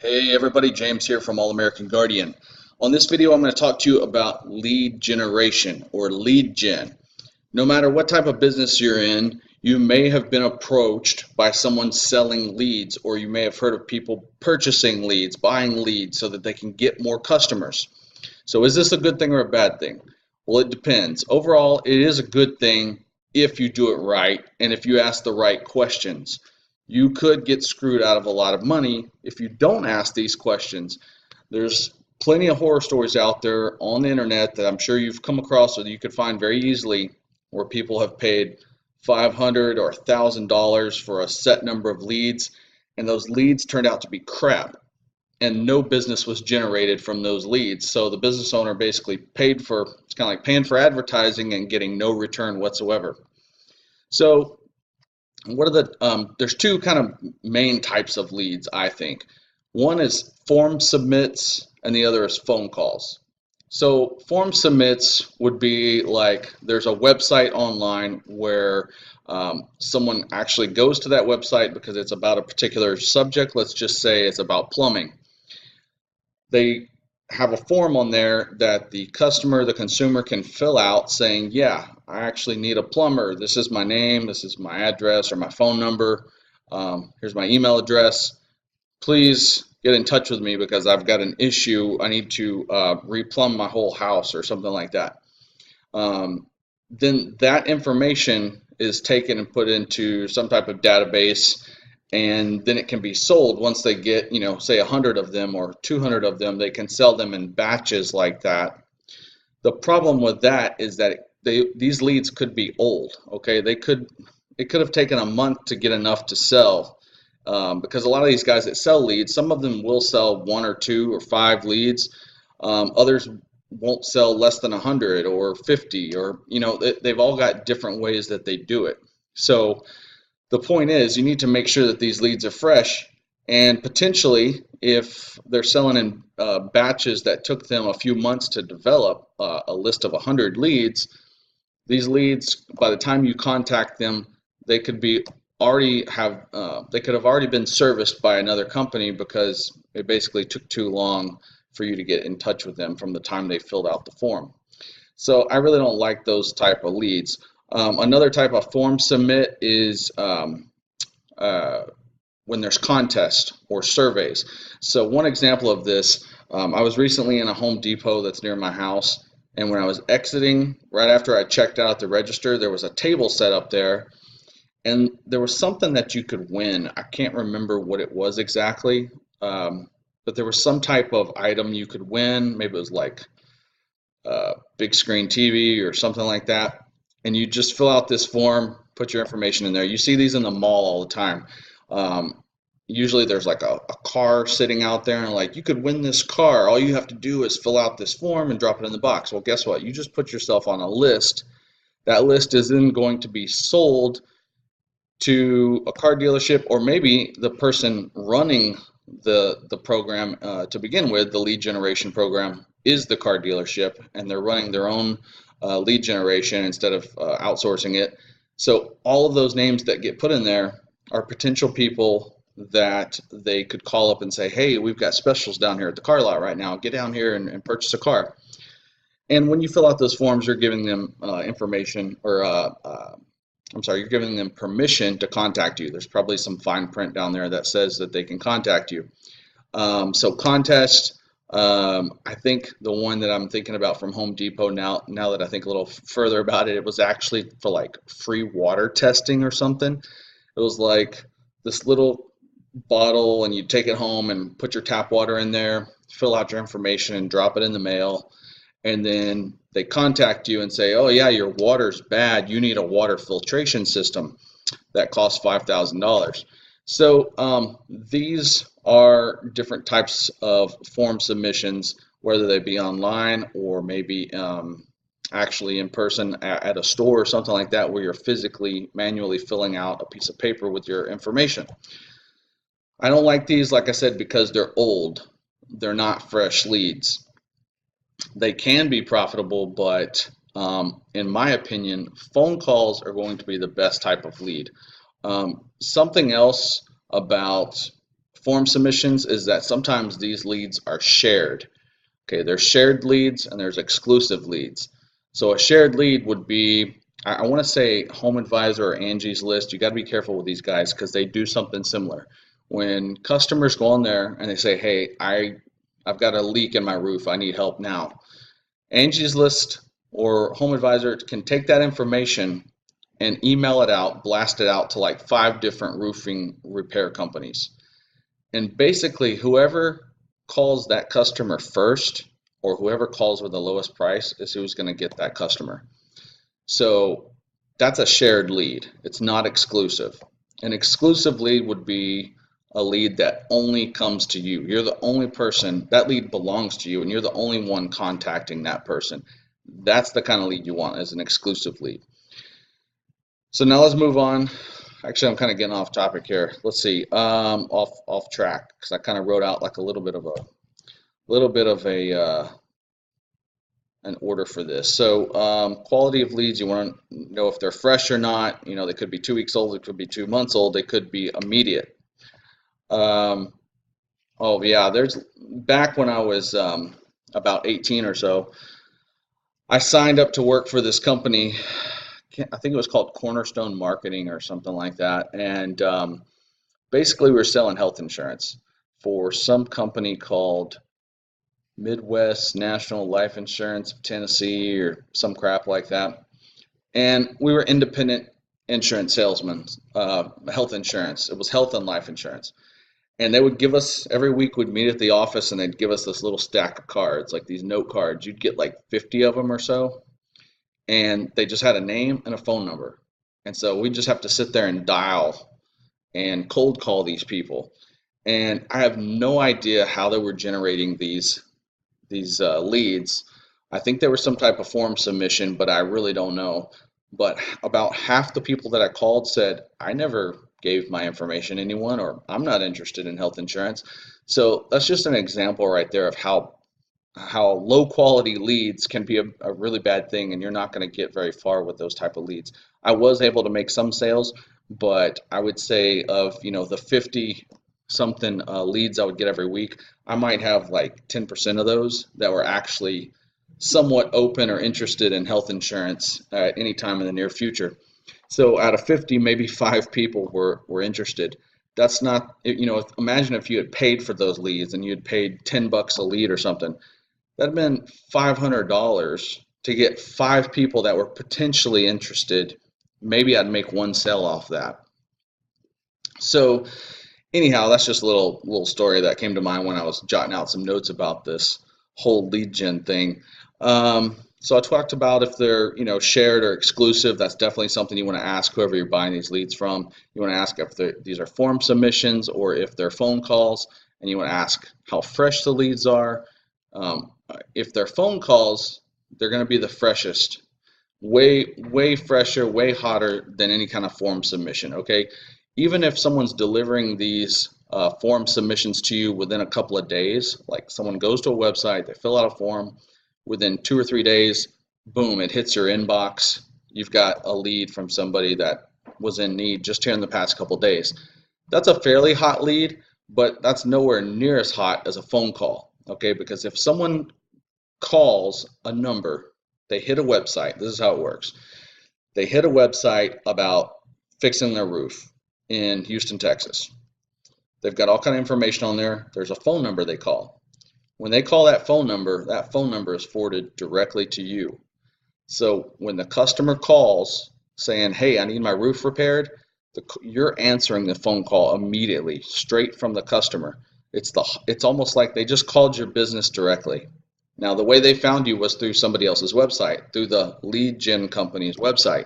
Hey everybody, James here from All American Guardian. On this video, I'm going to talk to you about lead generation or lead gen. No matter what type of business you're in, you may have been approached by someone selling leads, or you may have heard of people purchasing leads, buying leads so that they can get more customers. So is this a good thing or a bad thing? Well, it depends. Overall, it is a good thing if you do it right and if you ask the right questions. You could get screwed out of a lot of money if you don't ask these questions. There's plenty of horror stories out there on the internet that I'm sure you've come across or that you could find very easily where people have paid $500 or $1,000 for a set number of leads, and those leads turned out to be crap and no business was generated from those leads. So the business owner basically paid for, it's kind of like paying for advertising and getting no return whatsoever. So what are there's two kind of main types of leads, I think. One is form submits and the other is phone calls. So form submits would be like there's a website online where someone actually goes to that website because it's about a particular subject. Let's just say it's about plumbing. They have a form on there that the customer, the consumer can fill out saying, yeah, I actually need a plumber. This is my name, this is my address or my phone number. Here's my email address. Please get in touch with me because I've got an issue. I need to replumb my whole house or something like that. Then that information is taken and put into some type of database, and then it can be sold once they get, say 100 of them or 200 of them. They can sell them in batches like that. The problem with that is that these leads could be old. Okay, it could have taken a month to get enough to sell, because a lot of these guys that sell leads, some of them will sell 1 or 2 or 5 leads. Others won't sell less than 100 or 50, or they've all got different ways that they do it. So the point is, you need to make sure that these leads are fresh, and potentially, if they're selling in batches that took them a few months to develop a list of 100 leads, these leads, by the time you contact them, they could be they could have already been serviced by another company because it basically took too long for you to get in touch with them from the time they filled out the form. So I really don't like those type of leads. Another type of form submit is when there's contests or surveys. So one example of this, I was recently in a Home Depot that's near my house, and when I was exiting, right after I checked out at the register, there was a table set up there, and there was something that you could win. I can't remember what it was exactly, but there was some type of item you could win. Maybe it was like big screen TV or something like that. And you just fill out this form, put your information in there. You see these in the mall all the time. Usually there's like a car sitting out there, and like, you could win this car. All you have to do is fill out this form and drop it in the box. Well, guess what? You just put yourself on a list. That list is then going to be sold to a car dealership, or maybe the person running the program to begin with, the lead generation program, is the car dealership, and they're running their own lead generation instead of outsourcing it. So all of those names that get put in there are potential people that they could call up and say, hey, we've got specials down here at the car lot right now. Get down here and purchase a car. And when you fill out those forms, you're giving them information, or you're giving them permission to contact you. There's probably some fine print down there that says that they can contact you. So contest, I think the one that I'm thinking about from Home Depot now that I think a little further about it, it was actually for like free water testing or something. It was like this little bottle, and you take it home and put your tap water in there, fill out your information and drop it in the mail. And then they contact you and say, oh yeah, your water's bad. You need a water filtration system that costs $5,000. So these are different types of form submissions, whether they be online or maybe actually in person at a store or something like that, where you're physically manually filling out a piece of paper with your information. I don't like these, like I said, because they're old. They're not fresh leads. They can be profitable, but in my opinion, phone calls are going to be the best type of lead. Something else about form submissions is that sometimes these leads are shared. Okay, there's shared leads and there's exclusive leads. So a shared lead would be, I want to say Home Advisor or Angie's List. You got to be careful with these guys because they do something similar. When customers go on there and they say, "Hey, I've got a leak in my roof. I need help now." Angie's List or Home Advisor can take that information and email it out, blast it out to like 5 different roofing repair companies. And basically, whoever calls that customer first or whoever calls with the lowest price is who's going to get that customer. So that's a shared lead. It's not exclusive. An exclusive lead would be a lead that only comes to you. You're the only person, that lead belongs to you, and you're the only one contacting that person. That's the kind of lead you want, as an exclusive lead. So now let's move on. Actually, I'm kind of getting off topic here. Let's see, off track, because I kind of wrote out like a little bit of an order for this. So quality of leads, you want to know if they're fresh or not. You know, they could be 2 weeks old, they could be 2 months old, they could be immediate. Oh yeah, there's back when I was about 18 or so, I signed up to work for this company. I think it was called Cornerstone Marketing or something like that. And basically, we were selling health insurance for some company called Midwest National Life Insurance of Tennessee or some crap like that. And we were independent insurance salesmen, health insurance. It was health and life insurance. And they would give us, every week we'd meet at the office and they'd give us this little stack of cards, like these note cards. You'd get like 50 of them or so. And they just had a name and a phone number. And so we just have to sit there and dial and cold call these people. And I have no idea how they were generating these leads. I think there was some type of form submission, but I really don't know. But about half the people that I called said, "I never gave my information to anyone," or "I'm not interested in health insurance." So that's just an example right there of how low quality leads can be a really bad thing, and you're not going to get very far with those type of leads. I was able to make some sales, but I would say of the 50 something leads I would get every week, I might have like 10% of those that were actually somewhat open or interested in health insurance at any time in the near future. So out of 50, maybe 5 people were interested. That's not, imagine if you had paid for those leads and you had paid $10 a lead or something. That'd been $500 to get 5 people that were potentially interested. Maybe I'd make one sale off that. So anyhow, that's just a little story that came to mind when I was jotting out some notes about this whole lead gen thing. So I talked about if they're shared or exclusive. That's definitely something you want to ask whoever you're buying these leads from. You want to ask if these are form submissions or if they're phone calls, and you want to ask how fresh the leads are. If they're phone calls, they're going to be the freshest, way fresher, way hotter than any kind of form submission. Okay, even if someone's delivering these form submissions to you within a couple of days, like someone goes to a website, they fill out a form, within 2 or 3 days, boom, it hits your inbox. You've got a lead from somebody that was in need just here in the past couple of days. That's a fairly hot lead, but that's nowhere near as hot as a phone call. Okay, because if someone calls a number, they hit a website. This is how it works. They hit a website about fixing their roof in Houston, Texas. They've got all kind of information on there. There's a phone number they call. When they call that phone number is forwarded directly to you. So when the customer calls saying, "Hey, I need my roof repaired," you're answering the phone call immediately, straight from the customer. It's almost like they just called your business directly. Now, the way they found you was through somebody else's website, through the lead gen company's website.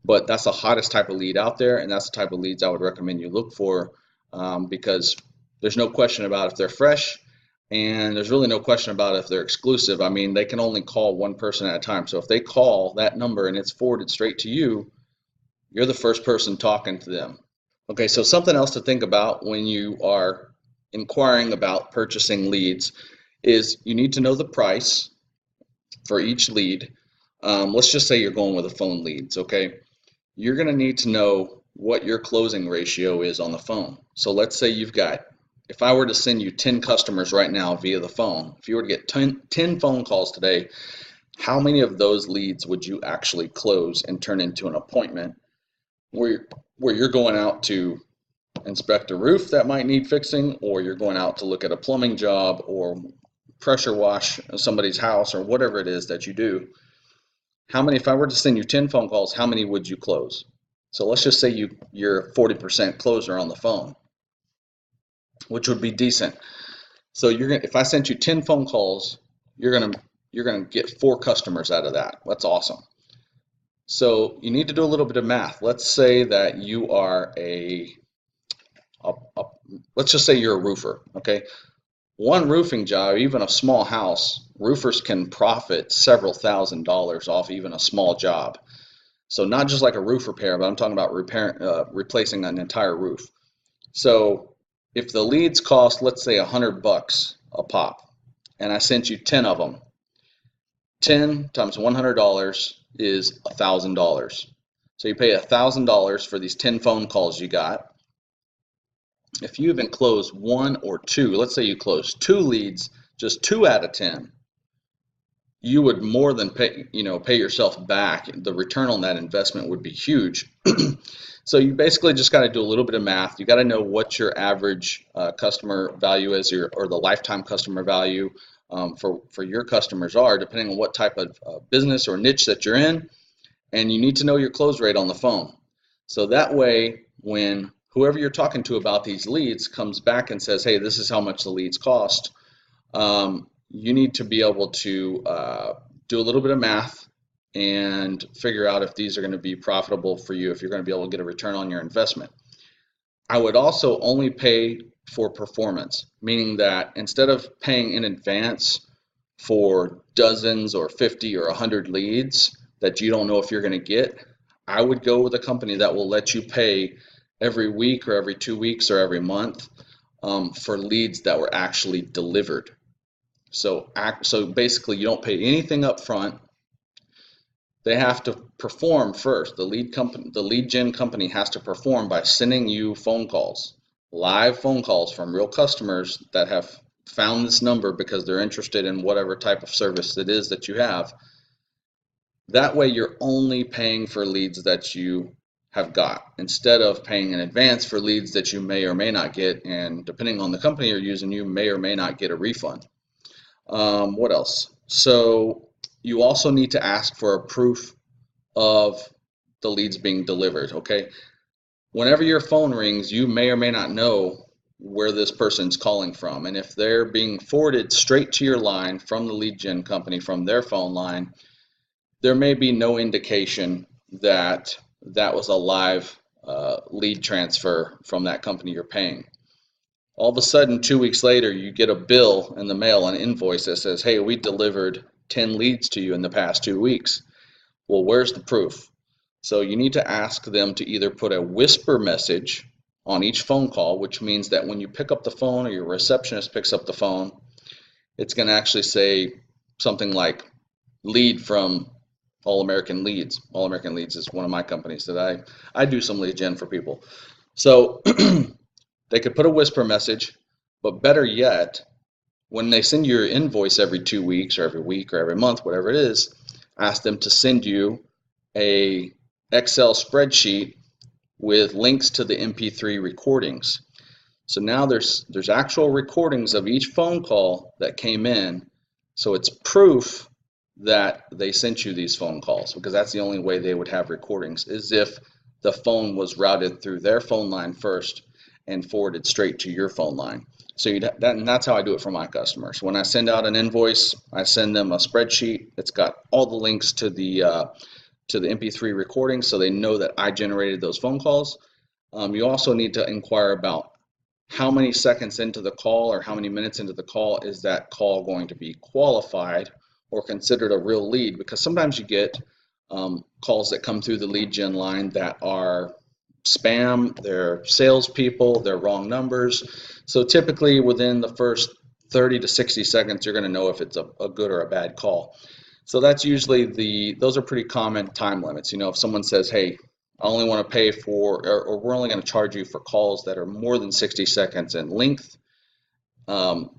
But that's the hottest type of lead out there, and that's the type of leads I would recommend you look for, because there's no question about if they're fresh, and there's really no question about if they're exclusive. I mean, they can only call one person at a time. So if they call that number and it's forwarded straight to you, you're the first person talking to them. Okay, so something else to think about when you are inquiring about purchasing leads is you need to know the price for each lead. Let's just say you're going with a phone leads, okay? You're going to need to know what your closing ratio is on the phone. So let's say you've got if I were to send you 10 customers right now via the phone, if you were to get 10 phone calls today, how many of those leads would you actually close and turn into an appointment where you're going out to inspect a roof that might need fixing, or you're going out to look at a plumbing job or pressure wash somebody's house or whatever it is that you do? How many, if I were to send you 10 phone calls, how many would you close? So let's just say you're a 40% closer on the phone, which would be decent. So if I sent you 10 phone calls, you're gonna get 4 customers out of that. That's awesome. So you need to do a little bit of math. Let's say that you are let's just say you're a roofer, okay? One roofing job, even a small house, roofers can profit several $1,000s off even a small job. So not just like a roof repair, but I'm talking about replacing an entire roof. So if the leads cost, let's say $100 a pop, and I sent you 10 of them, 10 times $100 is $1,000. So you pay $1,000 for these 10 phone calls you got. If you even close 1 or 2, let's say you close 2 leads, just 2 out of 10, you would more than pay yourself back. The return on that investment would be huge. So you basically just got to do a little bit of math. You got to know what your average customer value is, or the lifetime customer value for your customers are, depending on what type of business or niche that you're in. And you need to know your close rate on the phone. So that way, when whoever you're talking to about these leads comes back and says, hey, this is how much the leads cost, you need to be able to do a little bit of math and figure out if these are going to be profitable for you, if you're going to be able to get a return on your investment. I would also only pay for performance, meaning that instead of paying in advance for dozens or 50 or 100 leads that you don't know if you're going to get, I would go with a company that will let you pay every week or every 2 weeks or every month for leads that were actually delivered. So basically you don't pay anything up front. They have to perform first. The lead gen company has to perform by sending you phone calls, live phone calls from real customers that have found this number because they're interested in whatever type of service it is that you have. That way you're only paying for leads that you have got, instead of paying in advance for leads that you may or may not get, and depending on the company you're using, you may or may not get a refund. What else? So you also need to ask for a proof of the leads being delivered, okay? Whenever your phone rings, you may or may not know where this person's calling from, and if they're being forwarded straight to your line from the lead gen company from their phone line, there may be no indication that that was a live lead transfer from that company you're paying. All of a sudden, 2 weeks later, you get a bill in the mail, an invoice that says, hey, we delivered 10 leads to you in the past 2 weeks. Well, where's the proof? So you need to ask them to either put a whisper message on each phone call, which means that when you pick up the phone or your receptionist picks up the phone, it's going to actually say something like lead from All American Leads. All American Leads is one of my companies that I do some lead gen for people. So they could put a whisper message, but better yet, when they send you your invoice every 2 weeks or every week or every month, whatever it is, ask them to send you a Excel spreadsheet with links to the MP3 recordings. So now there's actual recordings of each phone call that came in. So it's proof that they sent you these phone calls, because that's the only way they would have recordings, is if the phone was routed through their phone line first and forwarded straight to your phone line. So and that's how I do it for my customers. When I send out an invoice, I send them a spreadsheet. It's got all the links to the MP3 recording, so they know that I generated those phone calls. You also need to inquire about how many seconds into the call or how many minutes into the call is that call going to be qualified or considered a real lead, because sometimes you get calls that come through the lead gen line that are spam, they're salespeople, they're wrong numbers. So typically within the first 30 to 60 seconds, you're going to know if it's a good or a bad call. So that's usually those are pretty common time limits. If someone says, hey, I only want to pay for, or we're only going to charge you for calls that are more than 60 seconds in length,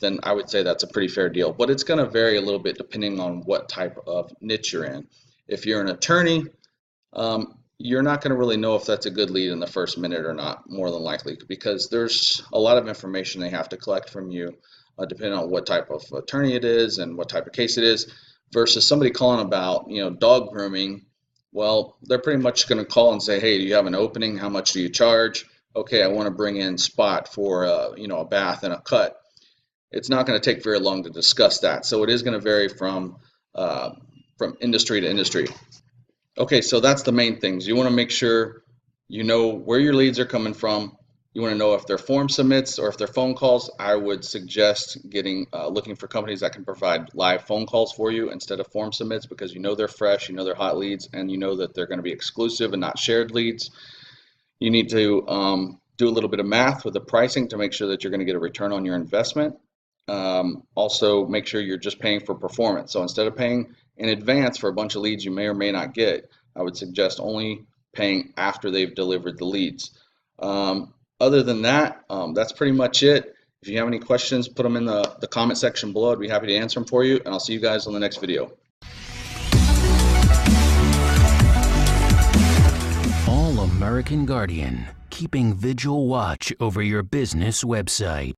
then I would say that's a pretty fair deal. But it's going to vary a little bit depending on what type of niche you're in. If you're an attorney, you're not going to really know if that's a good lead in the first minute or not, more than likely, because there's a lot of information they have to collect from you, depending on what type of attorney it is and what type of case it is, versus somebody calling about, dog grooming. Well, they're pretty much going to call and say, hey, do you have an opening? How much do you charge? Okay, I want to bring in Spot for a bath and a cut. It's not going to take very long to discuss that. So it is going to vary from industry to industry. Okay, so that's the main things. You want to make sure you know where your leads are coming from. You want to know if they're form submits or if they're phone calls. I would suggest looking for companies that can provide live phone calls for you instead of form submits, because you know they're fresh, you know they're hot leads, and you know that they're going to be exclusive and not shared leads. You need to do a little bit of math with the pricing to make sure that you're going to get a return on your investment. Also, make sure you're just paying for performance. So instead of paying in advance for a bunch of leads you may or may not get, I would suggest only paying after they've delivered the leads. Other than that, that's pretty much it. If you have any questions, put them in the comment section below. I'd be happy to answer them for you, and I'll see you guys on the next video. All American Guardian, keeping vigil watch over your business website.